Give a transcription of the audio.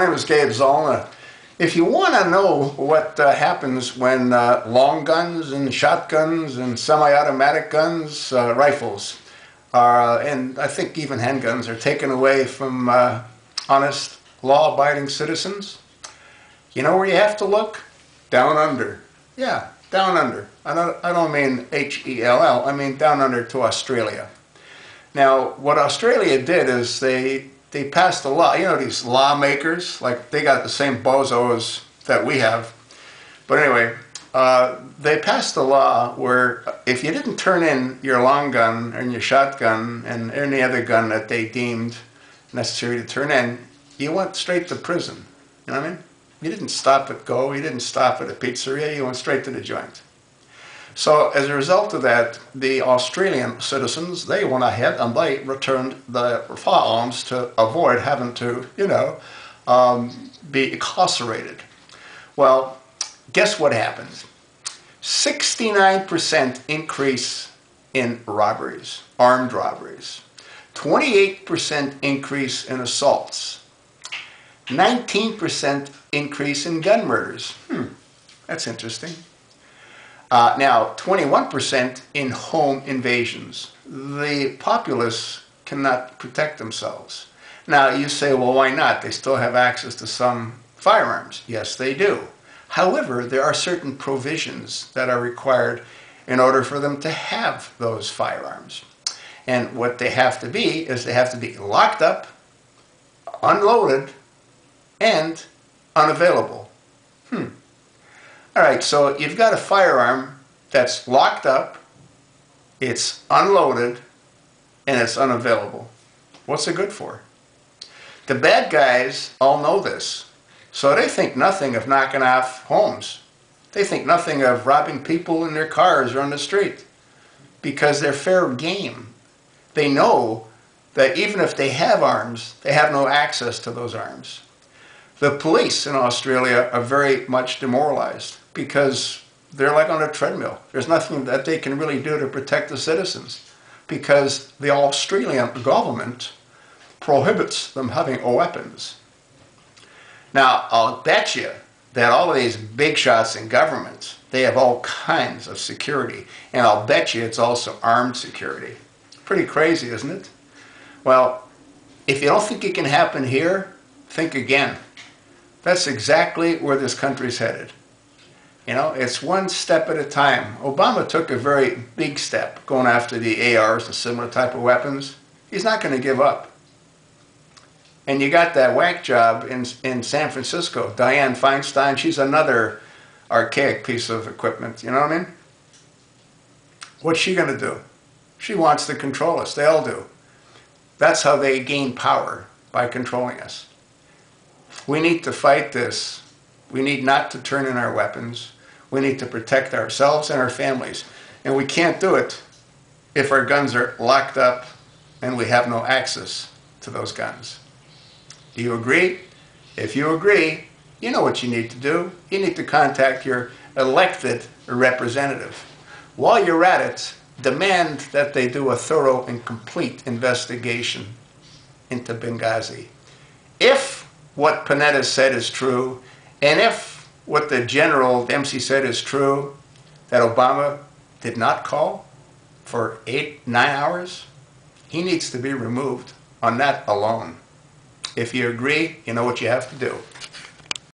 name is Gabe Zollner. If you want to know what happens when long guns and shotguns and semi-automatic guns, rifles, and I think even handguns are taken away from honest, law-abiding citizens, you know where you have to look? Down under. Yeah, down under. I don't mean H-E-L-L, I mean down under to Australia. Now, what Australia did is they passed a law. You know, these lawmakers, like they got the same bozos that we have. But anyway, they passed a law where if you didn't turn in your long gun and your shotgun and any other gun that they deemed necessary to turn in, you went straight to prison. You know what I mean? You didn't stop at Go, you didn't stop at a pizzeria, you went straight to the joint. So as a result of that, the Australian citizens, they went ahead and they returned the firearms to avoid having to, you know, be incarcerated. Well, guess what happened? 69% increase in robberies, armed robberies. 28% increase in assaults. 19% increase in gun murders. That's interesting. Now, 21% in home invasions. The populace cannot protect themselves. Now, you say, well, why not? They still have access to some firearms. Yes, they do. However, there are certain provisions that are required in order for them to have those firearms. And what they have to be is they have to be locked up, unloaded, and unavailable. All right, so you've got a firearm that's locked up, it's unloaded, and it's unavailable. What's it good for? The bad guys all know this, so they think nothing of knocking off homes. They think nothing of robbing people in their cars or on the street because they're fair game. They know that even if they have arms, they have no access to those arms. The police in Australia are very much demoralized because they're like on a treadmill. There's nothing that they can really do to protect the citizens because the Australian government prohibits them having weapons. Now, I'll bet you that all of these big shots in government, they have all kinds of security, and I'll bet you it's also armed security. Pretty crazy, isn't it? Well, if you don't think it can happen here, think again. That's exactly where this country's headed. You know, it's one step at a time. Obama took a very big step going after the ARs and similar type of weapons. He's not going to give up. And you got that whack job in San Francisco, Dianne Feinstein. She's another archaic piece of equipment, you know what I mean? What's she going to do? She wants to control us. They all do. That's how they gain power, by controlling us. We need to fight this. We need not to turn in our weapons. We need to protect ourselves and our families. And we can't do it if our guns are locked up and we have no access to those guns. Do you agree? If you agree, you know what you need to do. You need to contact your elected representative. While you're at it, demand that they do a thorough and complete investigation into Benghazi. If what Panetta said is true, and if what the General Dempsey said is true, that Obama did not call for 8-9 hours, he needs to be removed on that alone. If you agree, you know what you have to do.